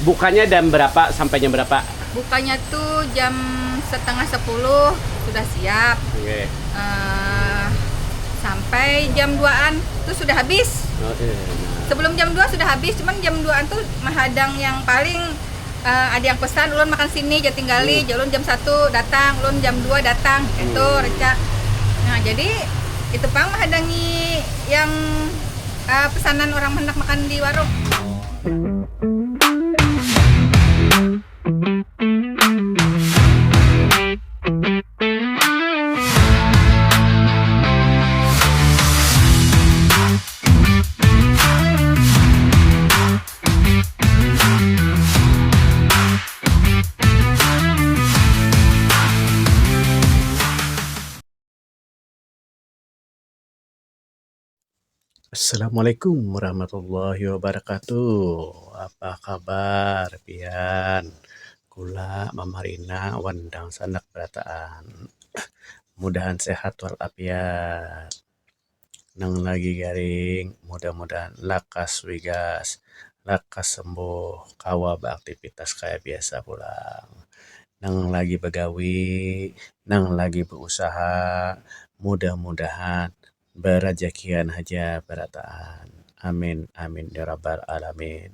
Bukanya jam berapa sampai jam berapa? Bukanya tuh jam setengah 10 sudah siap. Oke. Sampai jam 2-an tuh sudah habis. Oke. Sebelum jam 2 sudah habis, cuman jam 2-an tuh mahadang yang paling ada yang pesan ulun makan sini Jatinggali, ulun jam 1 datang, ulun jam 2 datang. Itu reca. Nah, jadi itu pang menghadangi yang pesanan orang hendak makan di warung. Assalamualaikum warahmatullahi wabarakatuh. Apa kabar pian? Kula mamarina wandang sanak berataan. Mudahan sehat walafiat. Nang lagi garing, mudah-mudahan lakas wigas, lakas sembuh, kawa beraktivitas kayak biasa pulang. Nang lagi begawi, nang lagi berusaha, mudah-mudahan berajakian aja berataan. Amin, amin ya rabbal alamin.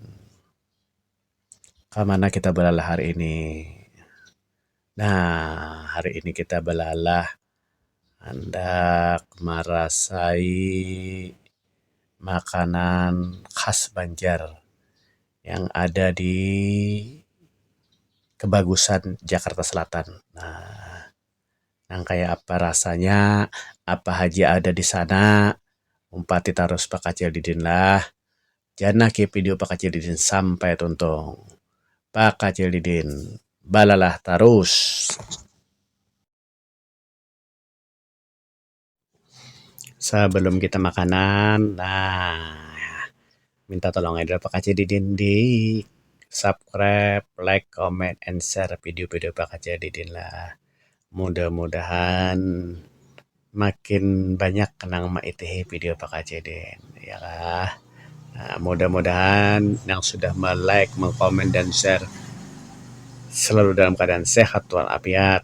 Kemana kita belalah hari ini? Nah, hari ini kita belalah hendak merasai makanan khas Banjar yang ada di Kebagusan, Jakarta Selatan. Nah, yang kayak apa rasanya, apa haji ada di sana, umpati tarus Pak Kacil Didin lah. Jana ke video Pak Kacil Didin sampai tuntung. Pak Kacil Didin, balalah tarus. Sebelum kita makanan, nah, minta tolong aja Pak Kacil Didin di subscribe, like, comment, and share video-video Pak Kacil Didin lah. Mudah-mudahan makin banyak kenang maitih video Pak Kacil Didin, ya kah? Nah, mudah-mudahan yang sudah like, mengkomen, dan share selalu dalam keadaan sehat walafiat.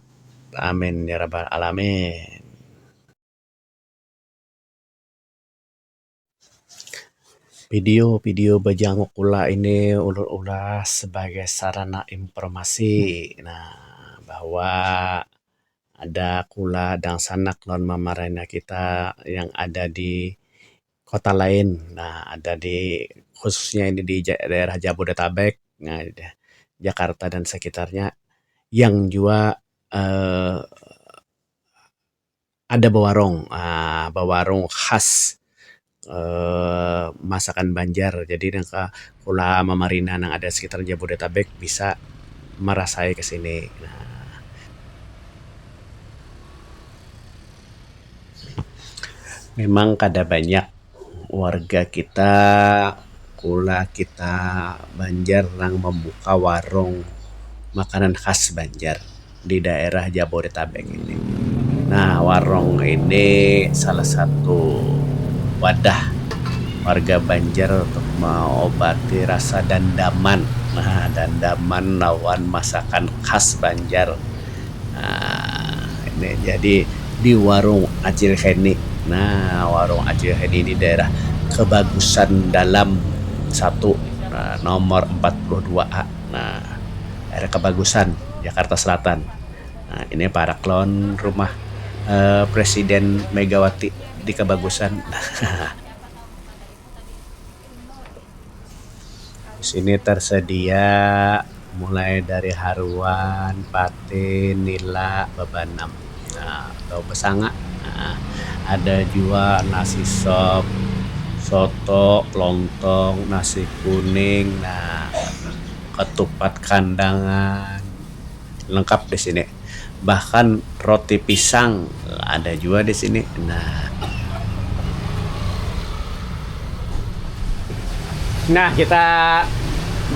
Amin ya rabbal alamin. Video-video bajanguk ula ini ulur ulas sebagai sarana informasi. Nah, bahwa ada kula dan sanak non mamarena kita yang ada di kota lain. Nah, ada di khususnya ini di daerah Jabodetabek, nah, Jakarta dan sekitarnya, yang juga ada bawarung khas masakan Banjar. Jadi nangka kula mamarina nang ada sekitar Jabodetabek bisa merasai ke sini. Nah, memang kada banyak warga kita, kula kita Banjar yang membuka warung makanan khas Banjar di daerah Jabodetabek ini. Nah, warung ini salah satu wadah warga Banjar untuk mengobati rasa dandaman. Nah, dandaman lawan masakan khas Banjar. Nah, ini jadi di warung Acil Heni. Nah, warung Acil Heni di daerah Kebagusan Dalam 1, nomor 42A. Nah, daerah Kebagusan, Jakarta Selatan. Nah, ini para klon rumah Presiden Megawati di Kebagusan. Di sini tersedia mulai dari haruan, patin, nila, bebanam, atau besanga. Nah, ada juga nasi sop, soto, lontong, nasi kuning, nah, ketupat kandangan, lengkap di sini. Bahkan roti pisang ada juga di sini. Nah, kita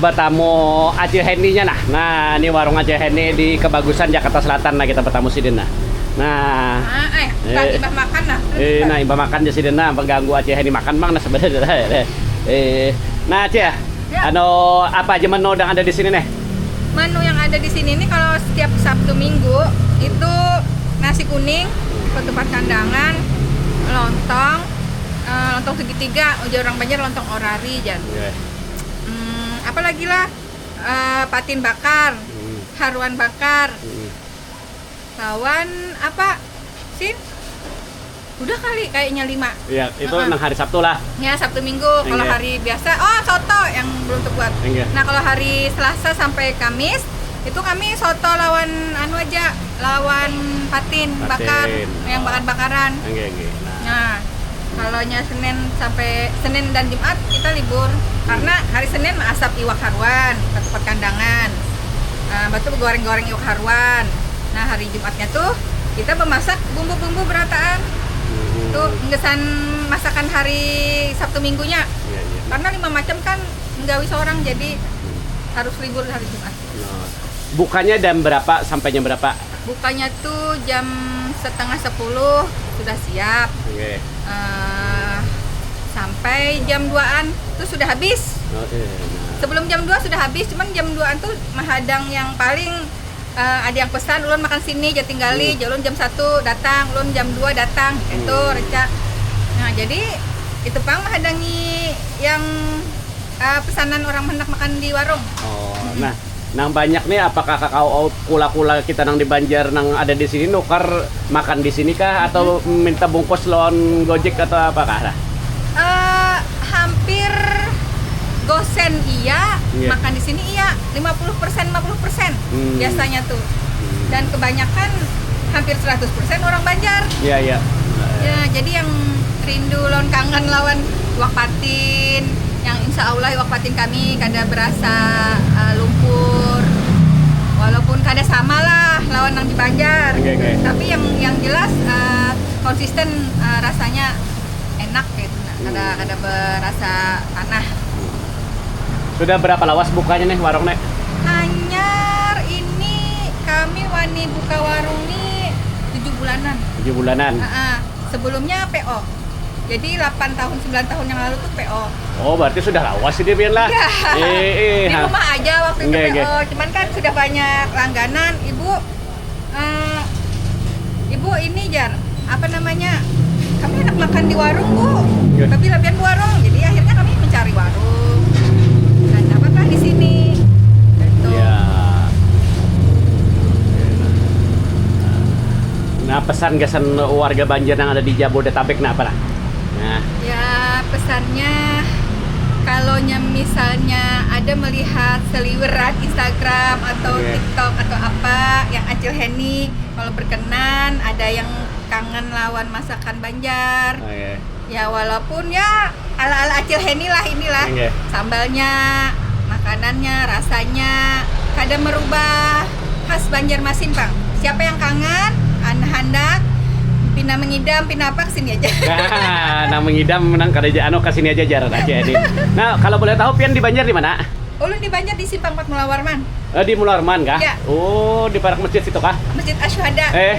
bertamu Acil Heni-nya nah. Nah, ini warung Acil Heni di Kebagusan, Jakarta Selatan. Nah, kita bertamu sidin nah. Nah, Ibah makan nah. Nah, ibah makan di sidin nah, pengganggu Acil Heni makan bang nah sebenarnya. Nah, Acil, Ya. Apa aja menu yang ada di sini nih? Menu yang ada di sini nih kalau setiap Sabtu Minggu itu nasi kuning, ketupat kandangan, lontong, lontong segitiga, ujar orang Banjar lontong orari Jan. Oke. Apa lagi lah? Patin bakar, haruan bakar, lawan apa? Sin? Udah kali kayaknya 5. Iya, itu nang hari Sabtu lah. Ya Sabtu Minggu. Kalau Iya. hari biasa, soto yang belum terbuat. Iya. Nah kalau hari Selasa sampai Kamis itu kami soto lawan lawan patin bakar, yang bakar-bakaran. Oke. Nah kalau Senin dan Jumat kita libur karena hari Senin asap iwak haruan, ketupat kandangan, batu goreng-goreng iwak haruan. Nah hari Jumatnya tuh kita memasak bumbu-bumbu berataan. Tuh ngesan masakan hari Sabtu Minggunya. Iya. Karena 5 macam kan nggawi seorang jadi harus libur hari Jumat. Nah, bukanya jam berapa sampai jam berapa? Bukanya tuh jam setengah 10 sudah siap. Oke. Sampai jam 2-an tuh sudah habis. Oke. Sebelum jam 2 sudah habis, cuman jam 2-an tuh mahadang yang paling ada yang pesan ulun makan sini Jatinggali, ulun jam 1 datang, ulun jam 2 datang. Itu reca. Nah, jadi itu pang menghadangi yang pesanan orang hendak makan di warung. Nah, nang banyak nih apakah kakao kula-kula kita nang di Banjar nang ada di sini nukar makan di sini kah atau minta bungkus lawan Gojek atau apakah? Hampir gosen iya, Iya. makan di sini iya, 50% biasanya tuh. Dan kebanyakan hampir 100% orang Banjar. Iya. Ya, jadi yang rindu lawan kangen lawan iwak patin, yang insya Allah iwak patin kami kada berasa lumpur. Walaupun kada sama lah lawan yang di Banjar. Oke. Tapi yang jelas konsisten rasanya enak gitu. Kada berasa tanah. Sudah berapa lawas bukanya nih warung nih? Hanyar ini kami wani buka warung nih 7 bulanan. 7 bulanan. Sebelumnya PO. Jadi 8 tahun 9 tahun yang lalu tuh PO. Oh, berarti sudah lawas ini Bian lah. Ya. Di Ha. rumah aja waktu itu Nggak. PO. Cuman kan sudah banyak langganan. Ibu ini Jar, apa namanya? Kami enak makan di warung, Bu. Nggak. Tapi lebihan di warung. Jadi akhirnya kami mencari warung. Dan dapatlah di sini. Gitu. Ya. Nah, pesan warga Banjar yang ada di Jabodetabek nah apa lah? Nah, Ya pesannya kalau misalnya ada melihat seliweran Instagram atau Oke. TikTok atau apa yang Acil Heni, kalau berkenan ada yang kangen lawan masakan Banjar, oke. ya walaupun ya ala-ala Acil Heni lah inilah, Oke. sambalnya, makanannya, rasanya kadang merubah khas Banjarmasin Bang. Siapa yang kangen, hendak pina mengidam, pina apa kesini aja. Nah, mengidam menang kada kesini aja jarak aja ini. Nah, kalau boleh tahu Pian di Banjar di mana? Ulun di Banjar di Simpang 4 Mula Warman, Di Mularman kah? Ya. Oh, di parak masjid situ kah? Masjid Asyhada. Eh.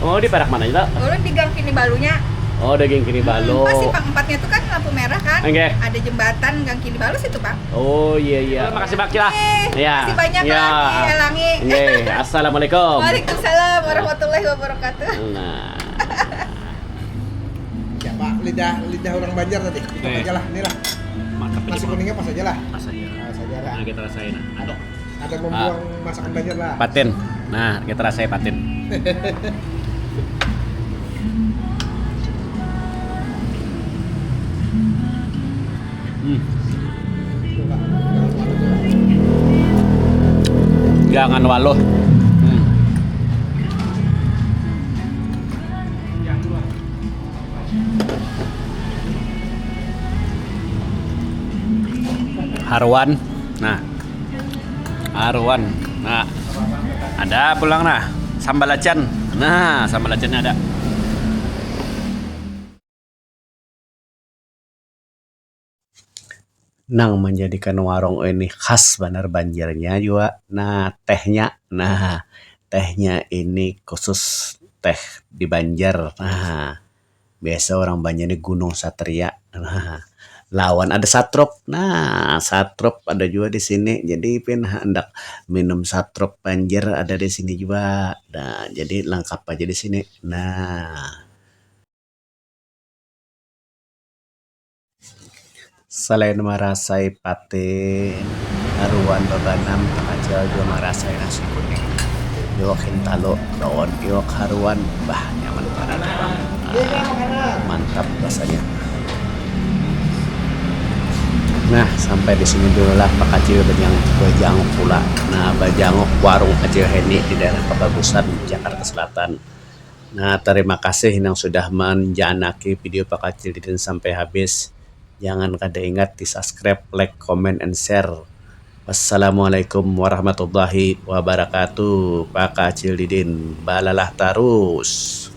Oh, di parak mana itu? Ulun di Gang Kini Balunya. Oh, daging kini balo. Pas Simpang 4-nya itu kan lampu merah kan? Oke. Ada jembatan Gang Kini Balu situ, Bang. Oh, iya. Makasih Pak Kila. Makasih banyak Ya. lagi, Elangi. Assalamualaikum. Waalaikumsalam warahmatullahi wabarakatuh. Nah. Ya Pak, lidah orang Banjar tadi. Kita aja lah, inilah. Mantap Nasi kuningnya pas aja lah. Pas aja. Pas aja lah. Nah, kita rasain. Ada membuang masakan Banjar lah. Patin. Nah, kita rasain patin. Jangan waluh. Haruan. Nah. Haruan. Nah. Ada pulang nah. Sambal acan. Nah, sambal acannya ada. Nang menjadikan warung ini khas benar Banjarnya juga. Nah, tehnya ini khusus teh di Banjar. Nah, biasa orang Banjar ini Gunung Satria. Nah, lawan ada satrop. Nah, satrop ada juga di sini. Jadi pin hendak minum satrop banjir ada di sini juga. Nah, jadi lengkap aja di sini. Nah, selain merasai patin, haruan babanam kacil juga merasai nasi kuning. Iwak hintalo, daun iwak haruan, bah nyaman pada bang. Mantap rasanya. Nah, sampai di sini dulu lah Pak Kacil Bajanguk pula. Nah, Bajanguk warung kecil Heni di daerah Pebagusan, Jakarta Selatan. Nah, terima kasih yang sudah menjanaki video Pak Kacil Didin sampai habis. Jangan kada ingat di subscribe, like, comment, and share. Wassalamualaikum warahmatullahi wabarakatuh. Pak Kacil Didin, balalah terus.